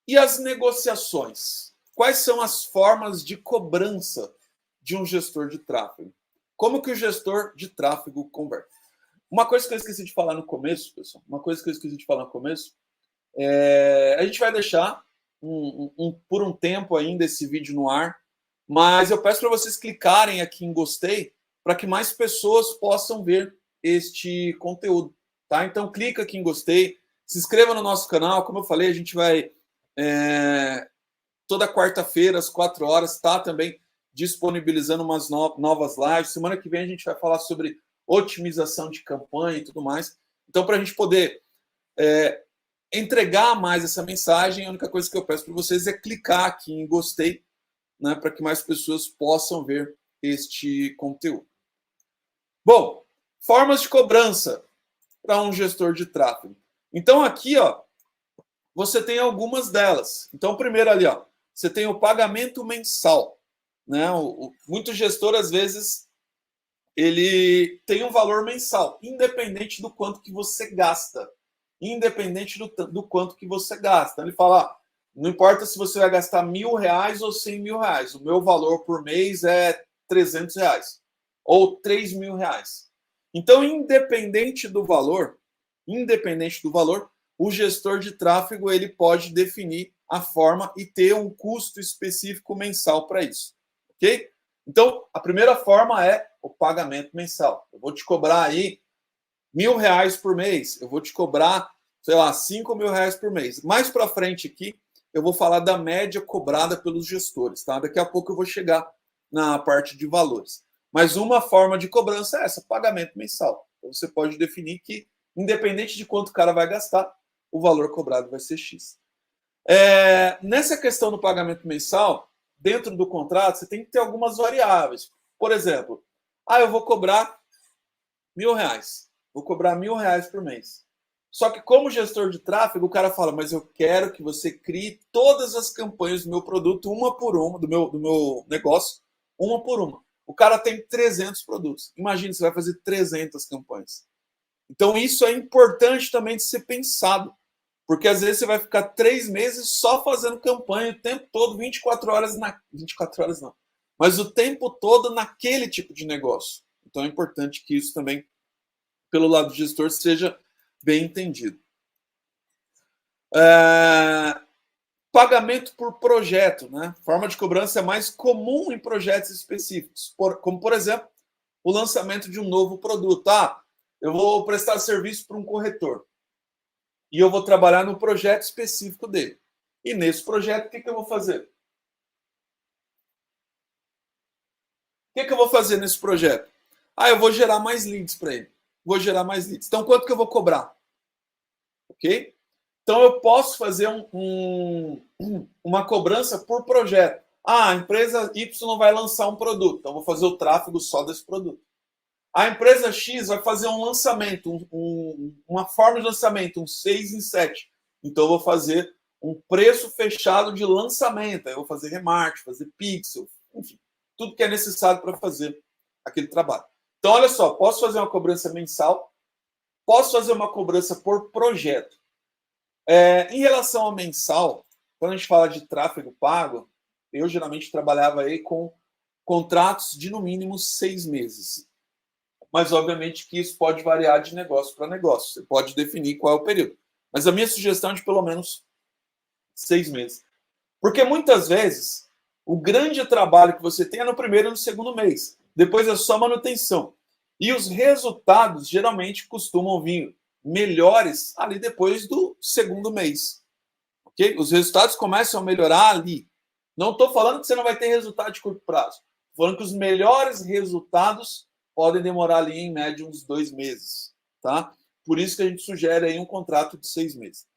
E as negociações? Quais são as formas de cobrança de um gestor de tráfego? Como que o gestor de tráfego conversa? Uma coisa que eu esqueci de falar no começo, pessoal, a gente vai deixar por um tempo ainda esse vídeo no ar, mas eu peço para vocês clicarem aqui em gostei para que mais pessoas possam ver este conteúdo, tá? Então clica aqui em gostei, se inscreva no nosso canal, como eu falei, a gente vai toda quarta-feira às 4 horas tá também disponibilizando umas novas lives. Semana que vem a gente vai falar sobre otimização de campanha e tudo mais. Então, para a gente poder entregar mais essa mensagem, a única coisa que eu peço para vocês é clicar aqui em gostei, né, para que mais pessoas possam ver este conteúdo. Bom, formas de cobrança para um gestor de tráfego. Então aqui, ó, você tem algumas delas. Então primeiro ali, ó, você tem o pagamento mensal, né? Muito gestor às vezes ele tem um valor mensal, independente do quanto que você gasta. Independente do quanto que você gasta. Ele fala, não importa se você vai gastar R$1.000 ou R$100.000, o meu valor por mês é R$300 ou R$3.000. Então, independente do valor, o gestor de tráfego ele pode definir a forma e ter um custo específico mensal para isso, ok? Então, a primeira forma é o pagamento mensal. Eu vou te cobrar aí R$1.000 por mês, eu vou te cobrar, sei lá, R$5.000 por mês. Mais para frente aqui, eu vou falar da média cobrada pelos gestores, tá? Daqui a pouco eu vou chegar na parte de valores. Mas uma forma de cobrança é essa, pagamento mensal. Então, você pode definir que, independente de quanto o cara vai gastar, o valor cobrado vai ser X. Nessa questão do pagamento mensal, dentro do contrato, você tem que ter algumas variáveis. Por exemplo, eu vou cobrar R$1.000. Vou cobrar R$1.000 por mês. Só que como gestor de tráfego, o cara fala, mas eu quero que você crie todas as campanhas do meu produto, uma por uma, do meu negócio, uma por uma. O cara tem 300 produtos. Imagina, você vai fazer 300 campanhas. Então isso é importante também de ser pensado. Porque às vezes você vai ficar 3 meses só fazendo campanha o tempo todo, 24 horas 24 horas não. Mas o tempo todo naquele tipo de negócio. Então é importante que isso também, pelo lado do gestor, seja bem entendido. Pagamento por projeto, né? Forma de cobrança é mais comum em projetos específicos, como, por exemplo, o lançamento de um novo produto. Eu vou prestar serviço para um corretor e eu vou trabalhar no projeto específico dele. E nesse projeto, o que eu vou fazer? O que eu vou fazer nesse projeto? Eu vou gerar mais leads para ele. Vou gerar mais leads. Então, quanto que eu vou cobrar? Ok? Então, eu posso fazer uma cobrança por projeto. A empresa Y vai lançar um produto, então eu vou fazer o tráfego só desse produto. A empresa X vai fazer um lançamento, uma forma de lançamento, um 6 em 7. Então, eu vou fazer um preço fechado de lançamento. Eu vou fazer remarketing, fazer pixel, enfim, tudo que é necessário para fazer aquele trabalho. Então, olha só, posso fazer uma cobrança mensal, posso fazer uma cobrança por projeto. Em relação ao mensal, quando a gente fala de tráfego pago, eu geralmente trabalhava aí com contratos de no mínimo 6 meses. Mas, obviamente, que isso pode variar de negócio para negócio. Você pode definir qual é o período. Mas a minha sugestão é de pelo menos 6 meses. Porque, muitas vezes, o grande trabalho que você tem é no primeiro e no segundo mês. Depois é só manutenção. E os resultados, geralmente, costumam vir melhores ali depois do segundo mês. Okay? Os resultados começam a melhorar ali. Não estou falando que você não vai ter resultado de curto prazo. Estou falando que os melhores resultados podem demorar ali, em média, uns 2 meses. Tá? Por isso que a gente sugere aí um contrato de 6 meses.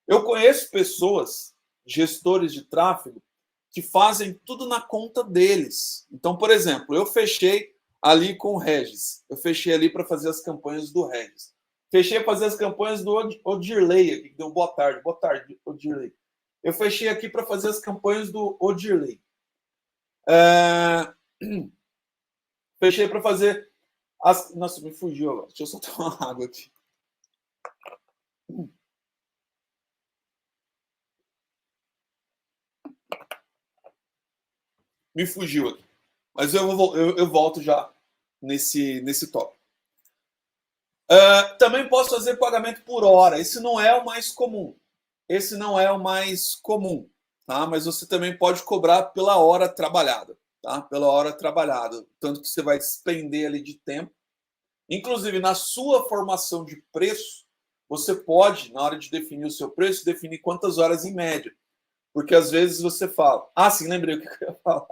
Eu conheço pessoas, gestores de tráfego, que fazem tudo na conta deles. Então, por exemplo, eu fechei ali com o Regis. Eu fechei ali para fazer as campanhas do Regis. Fechei para fazer as campanhas do Odirley, aqui, que deu boa tarde, Odirley. Eu fechei aqui para fazer as campanhas do Odirley. Fechei para fazer as... Nossa, me fugiu agora. Deixa eu só tomar uma água aqui. Me fugiu aqui. Mas eu volto já nesse tópico. Também posso fazer pagamento por hora. Esse não é o mais comum. Tá? Mas você também pode cobrar pela hora trabalhada. Tá? Pela hora trabalhada. Tanto que você vai despender ali de tempo. Inclusive, na sua formação de preço, você pode, na hora de definir o seu preço, definir quantas horas em média. Porque às vezes você fala... Ah, sim, lembrei o que eu ia falar.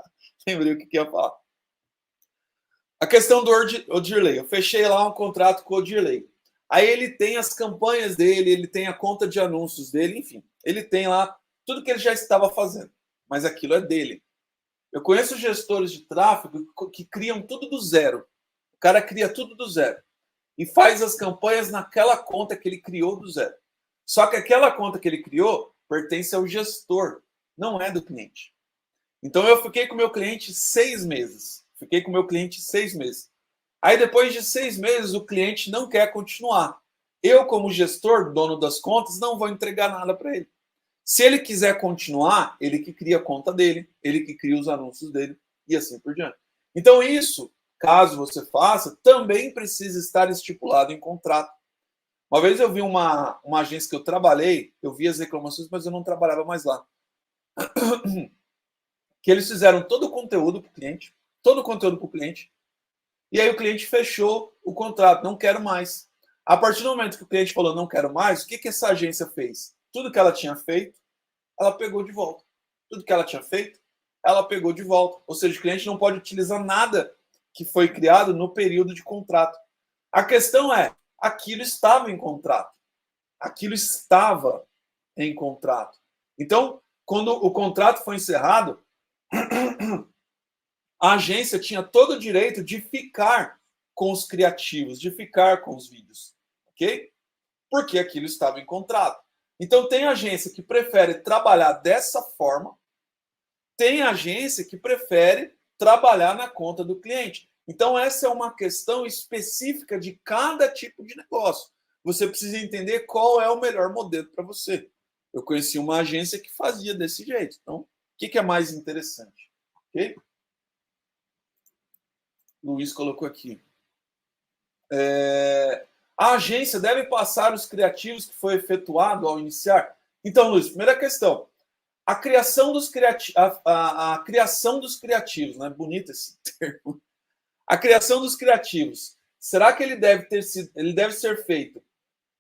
A questão do Odirley. Eu fechei lá um contrato com o Odirley. Aí ele tem as campanhas dele, ele tem a conta de anúncios dele, enfim. Ele tem lá tudo que ele já estava fazendo. Mas aquilo é dele. Eu conheço gestores de tráfego que criam tudo do zero. O cara cria tudo do zero. E faz as campanhas naquela conta que ele criou do zero. Só que aquela conta que ele criou pertence ao gestor, não é do cliente. Então eu fiquei com o meu cliente 6 meses. Aí depois de 6 meses o cliente não quer continuar. Eu, como gestor, dono das contas, não vou entregar nada para ele. Se ele quiser continuar, ele que cria a conta dele, ele que cria os anúncios dele e assim por diante. Então isso, caso você faça, também precisa estar estipulado em contrato. Uma vez eu vi uma agência que eu trabalhei, eu vi as reclamações, mas eu não trabalhava mais lá. Que eles fizeram todo o conteúdo para o cliente, e aí o cliente fechou o contrato, não quero mais. A partir do momento que o cliente falou não quero mais, o que essa agência fez? Tudo que ela tinha feito, ela pegou de volta. Ou seja, o cliente não pode utilizar nada que foi criado no período de contrato. A questão é, aquilo estava em contrato. Então, quando o contrato foi encerrado, a agência tinha todo o direito de ficar com os criativos, de ficar com os vídeos, ok? Porque aquilo estava em contrato. Então, tem agência que prefere trabalhar dessa forma, tem agência que prefere trabalhar na conta do cliente. Então, essa é uma questão específica de cada tipo de negócio. Você precisa entender qual é o melhor modelo para você. Eu conheci uma agência que fazia desse jeito. Então, o que é mais interessante? Ok? Luiz colocou aqui. A agência deve passar os criativos que foi efetuado ao iniciar? Então, Luiz, primeira questão. A criação dos criativos, né? Bonito esse termo. A criação dos criativos. Será que ele deve ser feito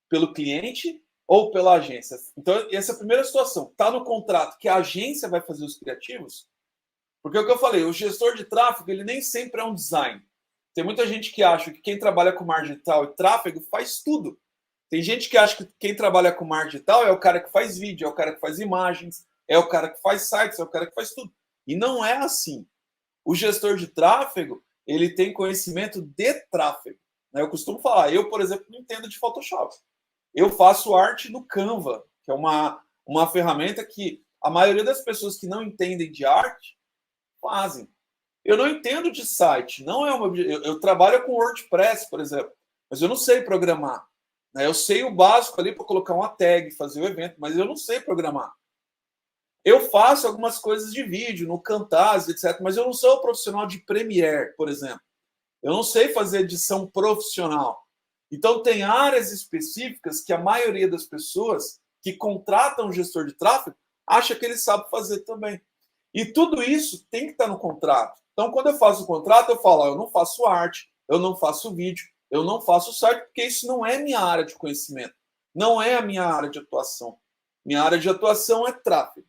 pelo cliente ou pela agência? Então, essa é a primeira situação. Está no contrato que a agência vai fazer os criativos? Porque é o que eu falei, o gestor de tráfego, ele nem sempre é um design. Tem muita gente que acha que quem trabalha com marketing digital e tráfego faz tudo. Tem gente que acha que quem trabalha com marketing digital é o cara que faz vídeo, é o cara que faz imagens, é o cara que faz sites, é o cara que faz tudo. E não é assim. O gestor de tráfego, ele tem conhecimento de tráfego. Eu costumo falar, eu, por exemplo, não entendo de Photoshop. Eu faço arte no Canva, que é uma ferramenta que a maioria das pessoas que não entendem de arte fazem. Eu não entendo de site, não é uma. Eu trabalho com WordPress, por exemplo, mas eu não sei programar. Eu sei o básico ali para colocar uma tag, fazer o evento, mas eu não sei programar. Eu faço algumas coisas de vídeo, no Camtasia, etc., mas eu não sou profissional de Premiere, por exemplo. Eu não sei fazer edição profissional. Então, tem áreas específicas que a maioria das pessoas que contratam um gestor de tráfego acha que ele sabe fazer também. E tudo isso tem que estar no contrato. Então, quando eu faço o contrato, eu falo, eu não faço arte, eu não faço vídeo, eu não faço site, porque isso não é minha área de conhecimento. Não é a minha área de atuação. Minha área de atuação é tráfego.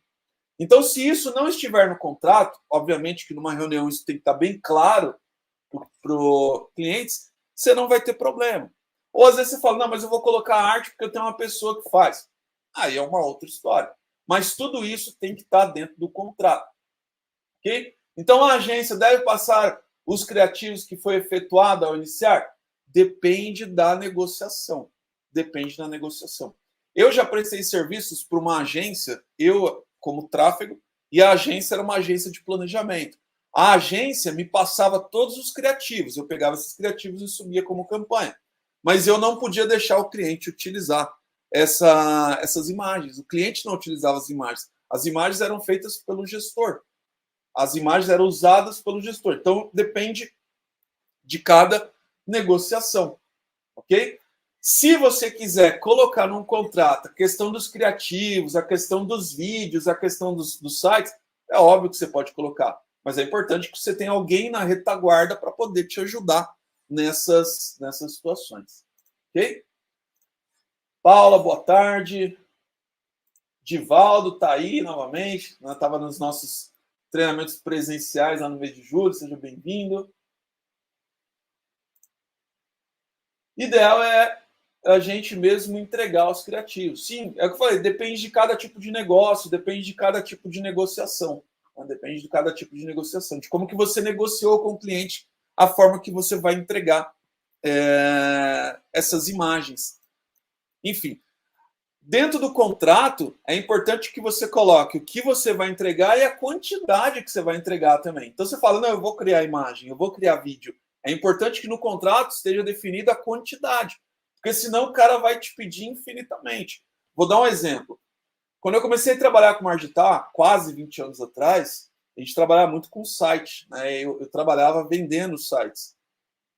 Então, se isso não estiver no contrato, obviamente que numa reunião isso tem que estar bem claro para os clientes, você não vai ter problema. Ou às vezes você fala, não, mas eu vou colocar arte porque eu tenho uma pessoa que faz. Aí é uma outra história. Mas tudo isso tem que estar dentro do contrato. Ok? Então, a agência deve passar os criativos que foi efetuado ao iniciar? Depende da negociação. Eu já prestei serviços para uma agência, eu como tráfego, e a agência era uma agência de planejamento. A agência me passava todos os criativos, eu pegava esses criativos e subia como campanha. Mas eu não podia deixar o cliente utilizar essas imagens. O cliente não utilizava as imagens. As imagens eram feitas pelo gestor. As imagens eram usadas pelo gestor. Então, depende de cada negociação, ok? Se você quiser colocar num contrato a questão dos criativos, a questão dos vídeos, a questão dos sites, é óbvio que você pode colocar. Mas é importante que você tenha alguém na retaguarda para poder te ajudar nessas situações. Ok? Paula, boa tarde. Divaldo está aí novamente. Estava nos nossos treinamentos presenciais lá no mês de julho. Seja bem-vindo. Ideal é a gente mesmo entregar os criativos. Sim, é o que eu falei, depende de cada tipo de negócio, depende de cada tipo de negociação. Depende de cada tipo de negociação, de como que você negociou com o cliente, a forma que você vai entregar essas imagens. Enfim, dentro do contrato, é importante que você coloque o que você vai entregar e a quantidade que você vai entregar também. Então, você fala, não, eu vou criar imagem, eu vou criar vídeo. É importante que no contrato esteja definida a quantidade, porque senão o cara vai te pedir infinitamente. Vou dar um exemplo. Quando eu comecei a trabalhar com Margitar, quase 20 anos atrás, a gente trabalhava muito com site, né? Eu trabalhava vendendo sites.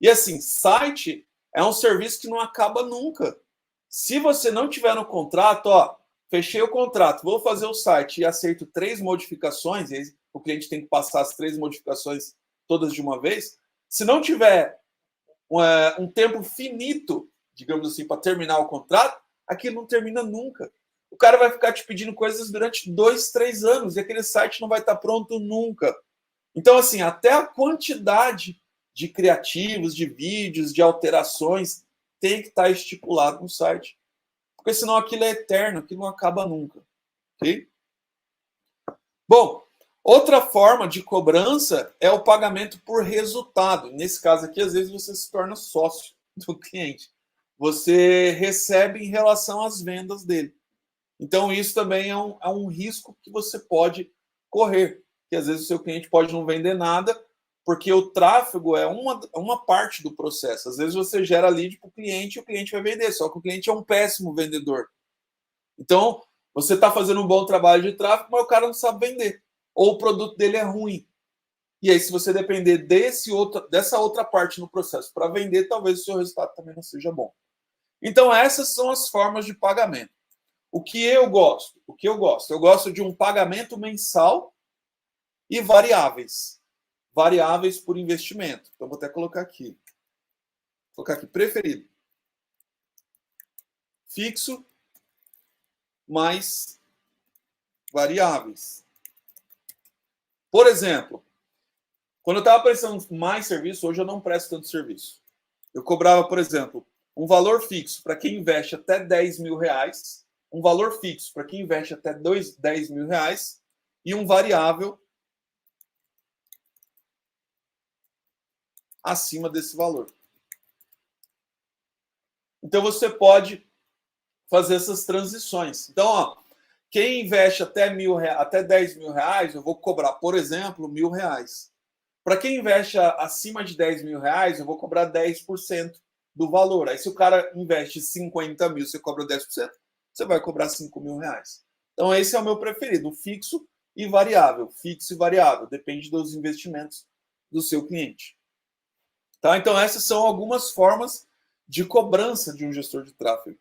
E assim, site é um serviço que não acaba nunca. Se você não tiver no contrato, ó, fechei o contrato, vou fazer o site e aceito 3 modificações, e aí o cliente tem que passar as 3 modificações todas de uma vez. Se não tiver um tempo finito, digamos assim, para terminar o contrato, aquilo não termina nunca. O cara vai ficar te pedindo coisas durante 2, 3 anos e aquele site não vai estar pronto nunca. Então, assim, até a quantidade de criativos, de vídeos, de alterações tem que estar estipulado no site. Porque senão aquilo é eterno, aquilo não acaba nunca. Ok? Bom, outra forma de cobrança é o pagamento por resultado. Nesse caso aqui, às vezes você se torna sócio do cliente. Você recebe em relação às vendas dele. Então, isso também é um risco que você pode correr. Que às vezes o seu cliente pode não vender nada, porque o tráfego é uma parte do processo. Às vezes você gera lead para o cliente e o cliente vai vender, só que o cliente é um péssimo vendedor. Então, você está fazendo um bom trabalho de tráfego, mas o cara não sabe vender. Ou o produto dele é ruim. E aí, se você depender dessa outra parte no processo para vender, talvez o seu resultado também não seja bom. Então, essas são as formas de pagamento. O que eu gosto? Eu gosto de um pagamento mensal e variáveis. Variáveis por investimento. Então, vou até colocar aqui. Vou colocar aqui, preferido. Fixo mais variáveis. Por exemplo, quando eu estava prestando mais serviço, hoje eu não presto tanto serviço. Eu cobrava, por exemplo, um valor fixo para quem investe até 10 mil reais, um valor fixo para quem investe até 10 mil reais e um variável acima desse valor. Então, você pode fazer essas transições. Então, ó, quem investe até 10 mil reais, eu vou cobrar, por exemplo, R$1.000. Para quem investe acima de 10 mil reais, eu vou cobrar 10% do valor. Aí, se o cara investe 50 mil, você cobra 10%, você vai cobrar 5 mil reais. Então, esse é o meu preferido, fixo e variável. Fixo e variável, depende dos investimentos do seu cliente. Tá? Então, essas são algumas formas de cobrança de um gestor de tráfego.